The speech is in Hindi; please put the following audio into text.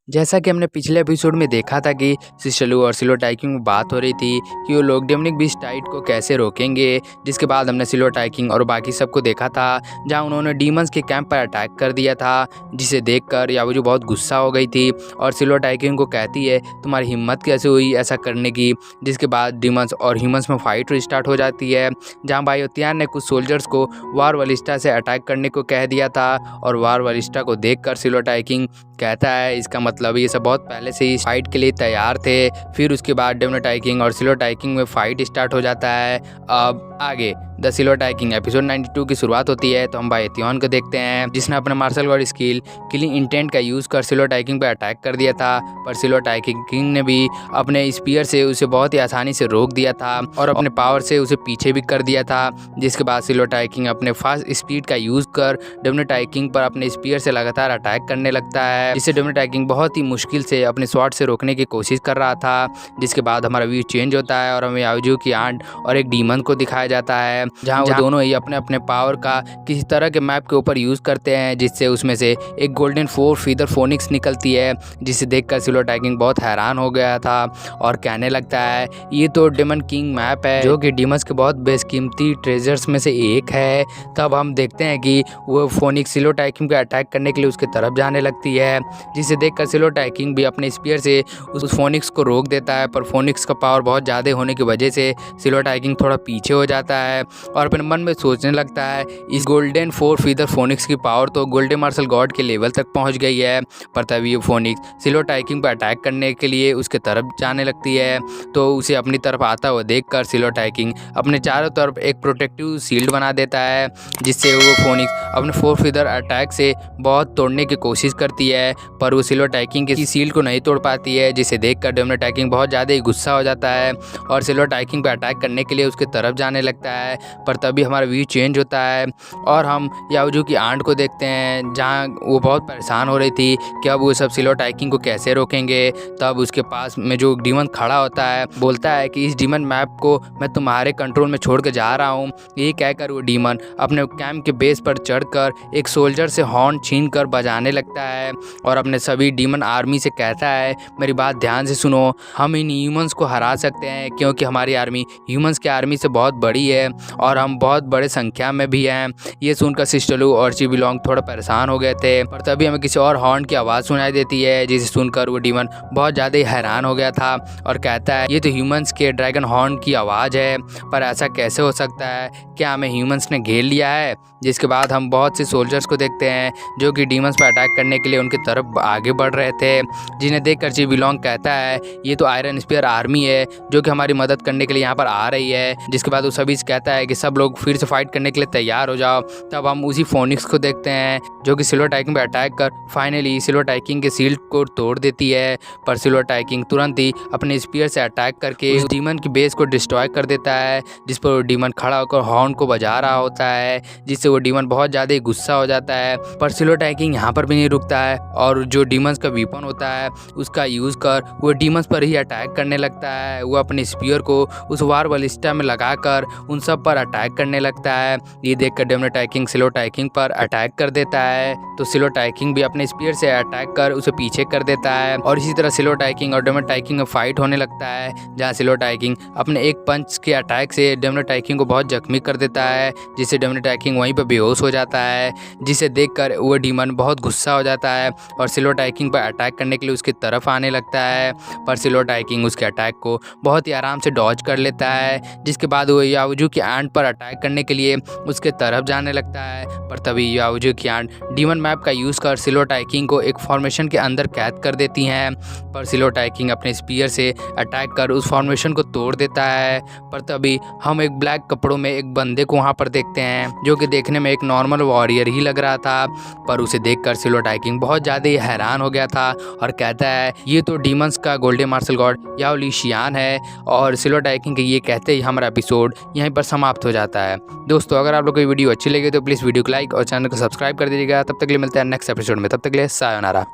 जैसा कि हमने पिछले एपिसोड में देखा था कि सिस्टरलू और सिलो टाइकिंग में बात हो रही थी कि वो लोग डेमनिक बीस्ट टाइट को कैसे रोकेंगे, जिसके बाद हमने सिलो टाइकिंग और बाकी सबको देखा था जहां उन्होंने डीमंस के कैंप पर अटैक कर दिया था, जिसे देखकर यावजू बहुत गुस्सा हो गई थी और सिलो टाइकिंग को कहती है तुम्हारी हिम्मत कैसे हुई ऐसा करने की। जिसके बाद डीमंस और ह्यूमंस में फाइट स्टार्ट हो जाती है जहाँ बायोतियान ने कुछ सोल्जर्स को वार वलिस्टा से अटैक करने को कह दिया था और वार वलिस्टा को देखकर सिलो टाइकिंग कहता है इसका मतलब ये सब बहुत पहले से ही फाइट के लिए तैयार थे। फिर उसके बाद डेमनो टाइकिंग और सिलो टाइकिंग में फाइट स्टार्ट हो जाता है। अब आगे द सिलो टाइकिंग एपिसोड 92 की शुरुआत होती है तो हम बायोतियान को देखते हैं जिसने अपने martial god skill killing intent का यूज़ कर सिलो टाइकिंग पे अटैक कर दिया था, पर सिलो टाइकिंग ने भी अपने स्पीयर से उसे बहुत ही आसानी से रोक दिया था और अपने पावर से उसे पीछे भी कर दिया था। जिसके बाद सिलो टाइकिंग अपने फास्ट स्पीड का यूज़ कर डेमनो टाइकिंग पर अपने स्पीयर से लगातार अटैक करने लगता है, जिससे डेमनो टाइकिंग बहुत ही मुश्किल से अपने स्वॉर्ड से रोकने की कोशिश कर रहा था। जिसके बाद हमारा व्यू चेंज होता है और हमें यावजू की आंट और एक डीमन को दिखाया जाता है जहां वो दोनों ही अपने अपने पावर का किसी तरह के मैप के ऊपर यूज़ करते हैं, जिससे उसमें से एक गोल्डन 4 फीदर फोनिक्स निकलती है, जिसे देखकर सिलो टाइकिंग बहुत हैरान हो गया था और कहने लगता है ये तो डेमन किंग मैप है जो कि डीमंस के बहुत बेशकीमती ट्रेजर्स में से एक है। तब हम देखते हैं कि वो फोनिक्स सिलो टाइकिंग पे अटैक करने के लिए उसके तरफ जाने लगती है, जिसे देखकर सिलो टाइकिंग भी अपने स्पीयर से उस फोनिक्स को रोक देता है, पर फोनिक्स का पावर बहुत ज़्यादा होने की वजह से सिलो टाइकिंग थोड़ा पीछे हो जाता है और अपने मन में सोचने लगता है इस गोल्डन 4 फीदर फोनिक्स की पावर तो गोल्डन मार्शल गॉड के लेवल तक पहुंच गई है। पर तभी ये फोनिक्स सिलो टाइकिंग पर अटैक करने के लिए उसके तरफ जाने लगती है तो उसे अपनी तरफ आता हुआ देखकर सिलो टाइकिंग अपने चारों तरफ एक प्रोटेक्टिव शील्ड बना देता है, जिससे वो फोनिक्स अपने 4 फीदर अटैक से बहुत तोड़ने की कोशिश करती है, पर वो सिलो टाइकिंग की शील्ड को नहीं तोड़ पाती है, जिसे देखकर डेमनो टाइकिंग बहुत ज़्यादा ही गुस्सा हो जाता है और सिलो टाइकिंग पर अटैक करने के लिए उसके तरफ जाने लगता है। पर तभी हमारा व्यू चेंज होता है और हम यावजू की आंट को देखते हैं जहाँ वो बहुत परेशान हो रही थी कि अब वो सब सिलो टाइकिंग को कैसे रोकेंगे। तब उसके पास में जो डीमन खड़ा होता है बोलता है कि इस डीमन मैप को मैं तुम्हारे कंट्रोल में छोड़ के जा रहा हूँ। ये कहकर वो डीमन अपने कैंप के बेस पर चढ़कर एक सोल्जर से हॉर्न छीन कर बजाने लगता है और अपने सभी डीमन आर्मी से कहता है मेरी बात ध्यान से सुनो, हम इन ह्यूमंस को हरा सकते हैं क्योंकि हमारी आर्मी ह्यूमंस की आर्मी से बहुत बड़ी है और हम बहुत बड़े संख्या में भी हैं। ये सुनकर सिस्टरलू और चिबिलोंग थोड़ा परेशान हो गए थे, पर तभी हमें किसी और हॉर्न की आवाज़ सुनाई देती है, जिसे सुनकर वो डीमन बहुत ज़्यादा ही हैरान हो गया था और कहता है ये तो ह्यूमंस के ड्रैगन हॉर्न की आवाज़ है, पर ऐसा कैसे हो सकता है, क्या हमें ह्यूमंस ने घेर लिया है। जिसके बाद हम बहुत से सोल्जर्स को देखते हैं जो कि डीमंस पर अटैक करने के लिए उनकी तरफ आगे बढ़ रहे थे, जिन्हें देखकर चिबिलोंग कहता है ये तो आयरन स्पीयर आर्मी है जो कि हमारी मदद करने के लिए यहाँ पर आ रही है। जिसके बाद वो सभी कहता है कि सब लोग फिर से फाइट करने के लिए तैयार हो जाओ। तब हम उसी फोनिक्स को देखते हैं जो कि सिलो टाइकिंग पे अटैक कर फाइनली सिलो टाइकिंग के शील्ड को तोड़ देती है, पर सिलो टाइकिंग तुरंत ही अपने स्पीयर से अटैक करके उस डीमन की बेस को डिस्ट्रॉय कर देता है, जिस पर वो डीमन खड़ा होकर हॉर्न को बजा रहा होता है, जिससे वो डीमन बहुत ज़्यादा ही गुस्सा हो जाता है। पर सिलो टाइकिंग यहाँ पर भी नहीं रुकता है और जो डीमंस का वीपन होता है उसका यूज़ कर वो डीमंस पर ही अटैक करने लगता है। वो अपने स्पीयर को उस वार बलिस्टा में लगाकर उन सब पर अटैक करने लगता है। ये देखकर डेमनो टाइकिंग सिलो टाइकिंग पर अटैक कर देता है तो सिलो टाइकिंग भी अपने स्पीयर से अटैक कर उसे पीछे कर देता है और इसी तरह सिलो टाइकिंग और डेमनो टाइकिंग में फाइट होने लगता है, जहाँ सिलो टाइकिंग अपने एक पंच के अटैक से डेमनो टाइकिंग को बहुत जख्मी कर देता है, जिससे डेमनो टाइकिंग वहीं पर बेहोश हो जाता है, जिसे देखकर वो डीमन बहुत गुस्सा हो जाता है और सिलो टाइकिंग पर अटैक करने के लिए उसकी तरफ आने लगता है, पर सिलो टाइकिंग उसके अटैक को बहुत ही आराम से डॉज कर लेता है। जिसके बाद वो यावजू की आंट पर अटैक करने के लिए उसके तरफ जाने लगता है, पर तभी यावजू की आंट डीमन मैप का यूज़ कर सिलो टाइकिंग को एक फॉर्मेशन के अंदर कैद कर देती हैं, पर सिलो टाइकिंग अपने स्पीयर से अटैक कर उस फॉर्मेशन को तोड़ देता है। पर तभी हम एक ब्लैक कपड़ों में एक बंदे को वहाँ पर देखते हैं जो कि देखने में एक नॉर्मल वॉरियर ही लग रहा था, पर उसे देखकर सिलो टाइकिंग बहुत ज़्यादा ही हैरान हो गया था और कहता है ये तो डीमंस का गोल्डन मार्शल गॉड याओ ली शियान है। और सिलो टाइकिंग के ये कहते ही हमारा एपिसोड यहीं पर समाप्त हो जाता है। दोस्तों अगर आप लोग को वीडियो अच्छी लगी तो प्लीज़ वीडियो को लाइक और चैनल को सब्सक्राइब कर दीजिएगा। तब तक के लिए मिलते हैं नेक्स्ट एपिसोड में, तब तक के लिए सायोनारा।